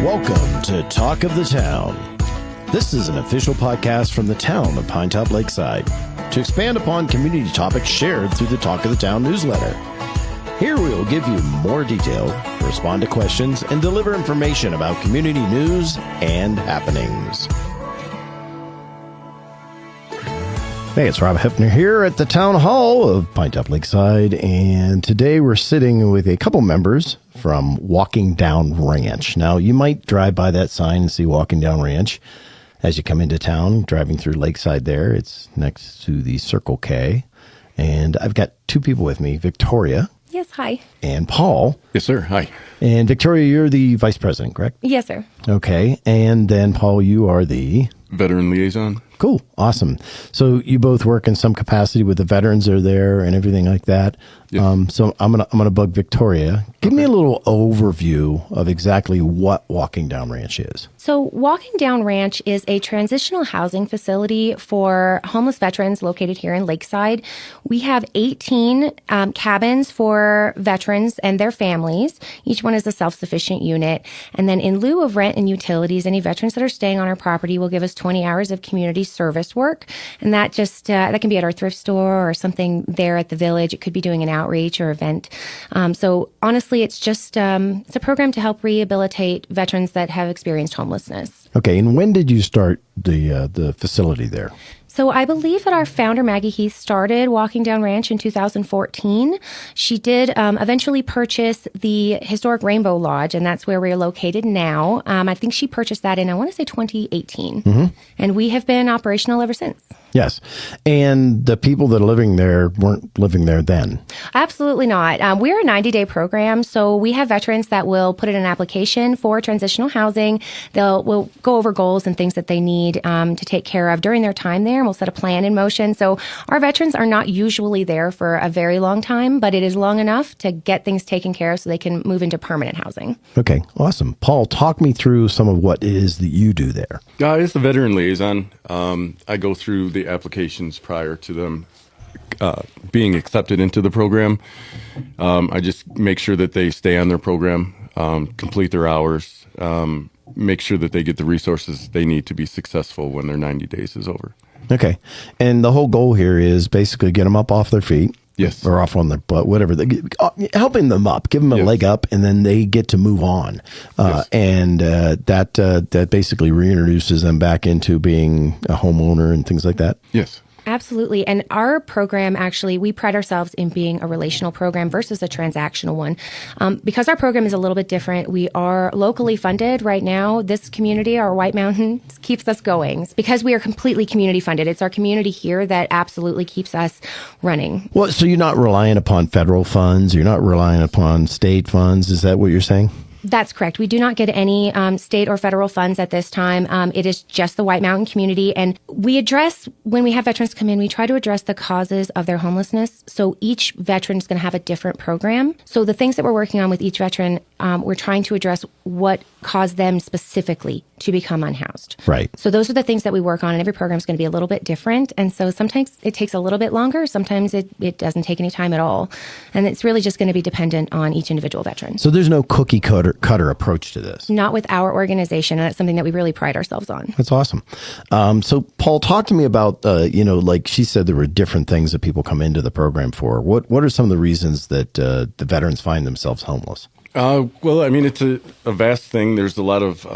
Welcome to Talk of the Town. This is an official podcast from the town of Pinetop-Lakeside to expand upon community topics shared through the Talk of the Town newsletter. Here we will give you more detail, respond to questions, and deliver information about community news and happenings. Hey, it's Rob Hefner here at the Town Hall of Pinetop-Lakeside, and today we're sitting with a couple members from Walking Down Ranch. Now, you might drive by that sign and see Walking Down Ranch as you come into town, driving through Lakeside there. It's next to the Circle K, and I've got two people with me, Victoria. Yes, hi. And Paul. Yes, sir. Hi. And Victoria, you're the vice president, correct? Yes, sir. Okay, and then Paul, you are the... Veteran liaison. Cool. Awesome. So you both work in some capacity with the veterans that are there and everything like that. Yes. So I'm gonna bug Victoria. Give me a little overview of exactly what Walking Down Ranch is. So Walking Down Ranch is a transitional housing facility for homeless veterans located here in Lakeside. We have 18 cabins for veterans and their families. Each one is a self-sufficient unit. And then in lieu of rent and utilities, any veterans that are staying on our property will give us 20 hours of community service work. And that just, that can be at our thrift store or something there at the village. It could be doing an outreach or event. So honestly, it's just, it's a program to help rehabilitate veterans that have experienced homelessness. Okay. And when did you start the facility there? So I believe that our founder, Maggie Heath, started Walking Down Ranch in 2014. She did eventually purchase the historic Rainbow Lodge, and that's where we're located now. I think she purchased that in, I want to say, 2018. Mm-hmm. And we have been operational ever since. Yes. And the people that are living there weren't living there then? Absolutely not. We're a 90-day program, so we have veterans that will put in an application for transitional housing. We'll go over goals and things that they need to take care of during their time there, and we'll set a plan in motion. So our veterans are not usually there for a very long time, but it is long enough to get things taken care of so they can move into permanent housing. Okay, awesome. Paul, talk me through some of what it is that you do there. As the veteran liaison, I go through the applications prior to them being accepted into the program. I just make sure that they stay on their program, complete their hours, make sure that they get the resources they need to be successful when their 90 days is over. Okay. And the whole goal here is basically get them up off their feet. Yes. Or off on their butt, whatever. Helping them up, give them a leg up, and then they get to move on. Yes. And that basically reintroduces them back into being a homeowner and things like that. Yes. Absolutely. And our program, actually, we pride ourselves in being a relational program versus a transactional one. Because our program is a little bit different, we are locally funded right now. This community, our White Mountain, keeps us going. It's because we are completely community funded. It's our community here that absolutely keeps us running. Well, so you're not relying upon federal funds. You're not relying upon state funds. Is that what you're saying? That's correct. We do not get any state or federal funds at this time. It is just the White Mountain community. And we address, when we have veterans come in, we try to address the causes of their homelessness. So each veteran is going to have a different program. So the things that we're working on with each veteran, we're trying to address what caused them specifically to become unhoused. Right. So those are the things that we work on, and every program is going to be a little bit different. And so sometimes it takes a little bit longer. Sometimes it doesn't take any time at all. And it's really just going to be dependent on each individual veteran. So there's no cookie cutter approach to this? Not with our organization. And that's something that we really pride ourselves on. That's awesome. So Paul, talk to me about, like she said, there were different things that people come into the program for. What are some of the reasons that the veterans find themselves homeless? Well, I mean, it's a vast thing. There's a lot of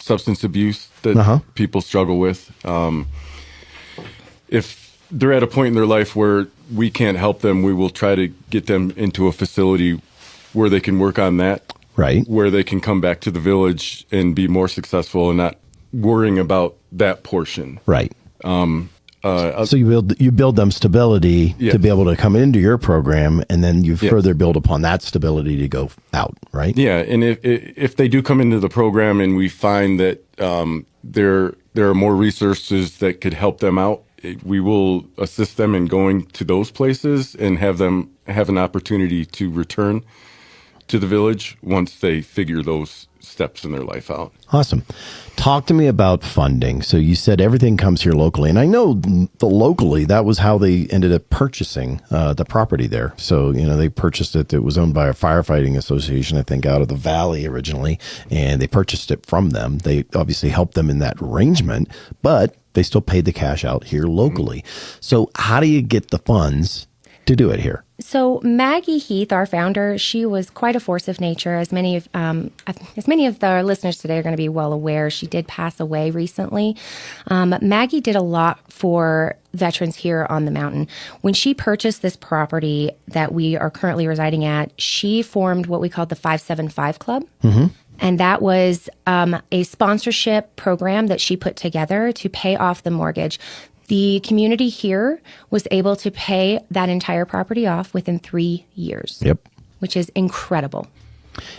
substance abuse that people struggle with. If they're at a point in their life where we can't help them, we will try to get them into a facility where they can work on that. Right. Where they can come back to the village and be more successful and not worrying about that portion. Right. So you build them stability to be able to come into your program, and then you further build upon that stability to go out, right? Yeah, and if they do come into the program and we find that there are more resources that could help them out, we will assist them in going to those places and have them have an opportunity to return to the village once they figure those steps in their life out. Awesome. Talk to me about funding. So you said everything comes here locally, and I know locally that was how they ended up purchasing the property there. So, they purchased it. It was owned by a firefighting association, I think, out of the valley originally, and they purchased it from them. They obviously helped them in that arrangement, but they still paid the cash out here locally. So how do you get the funds to do it here? So Maggie Heath, our founder, she was quite a force of nature. As many of the listeners today are going to be well aware, she did pass away recently. Maggie did a lot for veterans here on the mountain. When she purchased this property that we are currently residing at, she formed what we called the 575 Club. Mm-hmm. And that was a sponsorship program that she put together to pay off the mortgage. The community here was able to pay that entire property off within 3 years. Yep. Which is incredible.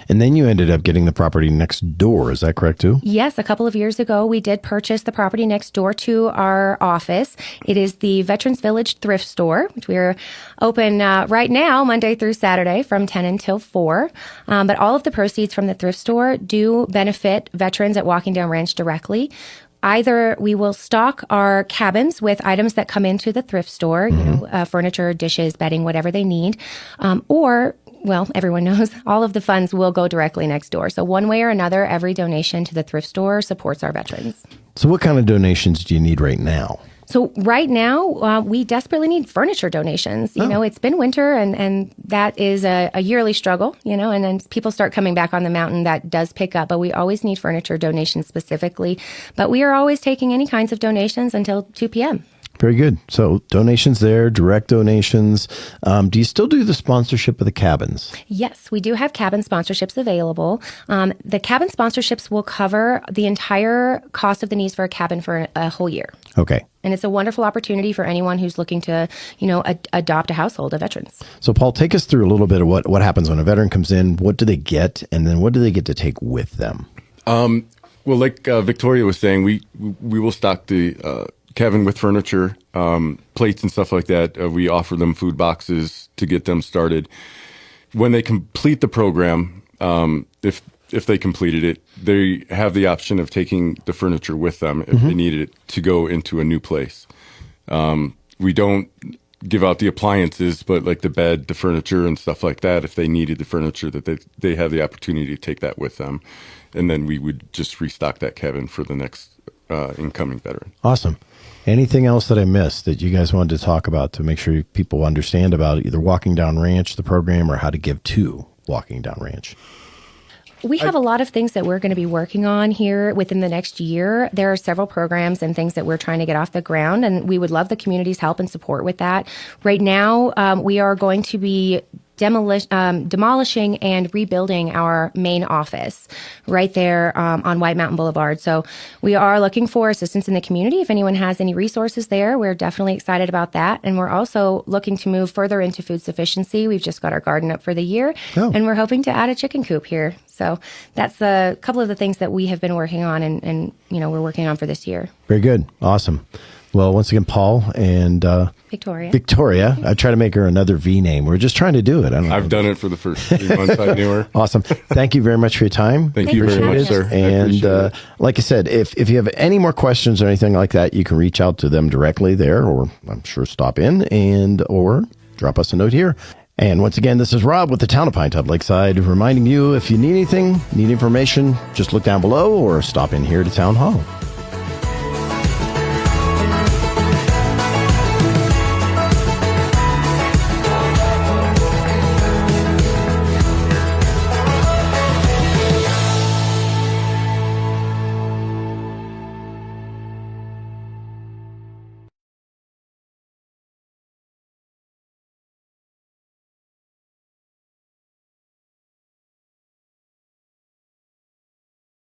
And then you ended up getting the property next door. Is that correct, too? Yes. A couple of years ago, we did purchase the property next door to our office. It is the Veterans Village Thrift Store, which we are open right now, Monday through Saturday from 10 until 4. But all of the proceeds from the thrift store do benefit veterans at Walking Down Ranch directly. Either we will stock our cabins with items that come into the thrift store, furniture, dishes, bedding, whatever they need, or, well, everyone knows all of the funds will go directly next door. So one way or another, every donation to the thrift store supports our veterans. So what kind of donations do you need right now? So right now, we desperately need furniture donations. It's been winter, and that is a yearly struggle, and then people start coming back on the mountain, that does pick up. But we always need furniture donations specifically. But we are always taking any kinds of donations until 2 p.m. Very good. So donations there, direct donations. Do you still do the sponsorship of the cabins? Yes, we do have cabin sponsorships available. The cabin sponsorships will cover the entire cost of the needs for a cabin for a whole year. Okay. And it's a wonderful opportunity for anyone who's looking to, adopt a household of veterans. So, Paul, take us through a little bit of what happens when a veteran comes in. What do they get? And then what do they get to take with them? Well, like Victoria was saying, we will stock the cabin with furniture, plates and stuff like that. We offer them food boxes to get them started. When they complete the program, if they completed it, they have the option of taking the furniture with them if they needed it to go into a new place. We don't give out the appliances, but like the bed, the furniture and stuff like that, if they needed the furniture, that they have the opportunity to take that with them. And then we would just restock that cabin for the next incoming veteran. Awesome. Anything else that I missed that you guys wanted to talk about to make sure people understand about either Walking Down Ranch, the program, or how to give to Walking Down Ranch? We have a lot of things that we're going to be working on here within the next year. There are several programs and things that we're trying to get off the ground, and we would love the community's help and support with that. Right now, we are going to be demolishing and rebuilding our main office right there on White Mountain Boulevard. So we are looking for assistance in the community. If anyone has any resources there, we're definitely excited about that. And we're also looking to move further into food sufficiency. We've just got our garden up for the year, and we're hoping to add a chicken coop here. So that's a couple of the things that we have been working on and we're working on for this year. Very good. Awesome. Well, once again, Paul and Victoria. I try to make her another V name. We're just trying to do it. I've done it for the first 3 months I knew her. Awesome. Thank you very much for your time. Thank you very much, sir. And like I said, if you have any more questions or anything like that, you can reach out to them directly there, or I'm sure stop in or drop us a note here. And once again, this is Rob with the town of Pinetop-Lakeside, reminding you if you need anything, need information, just look down below or stop in here to Town Hall.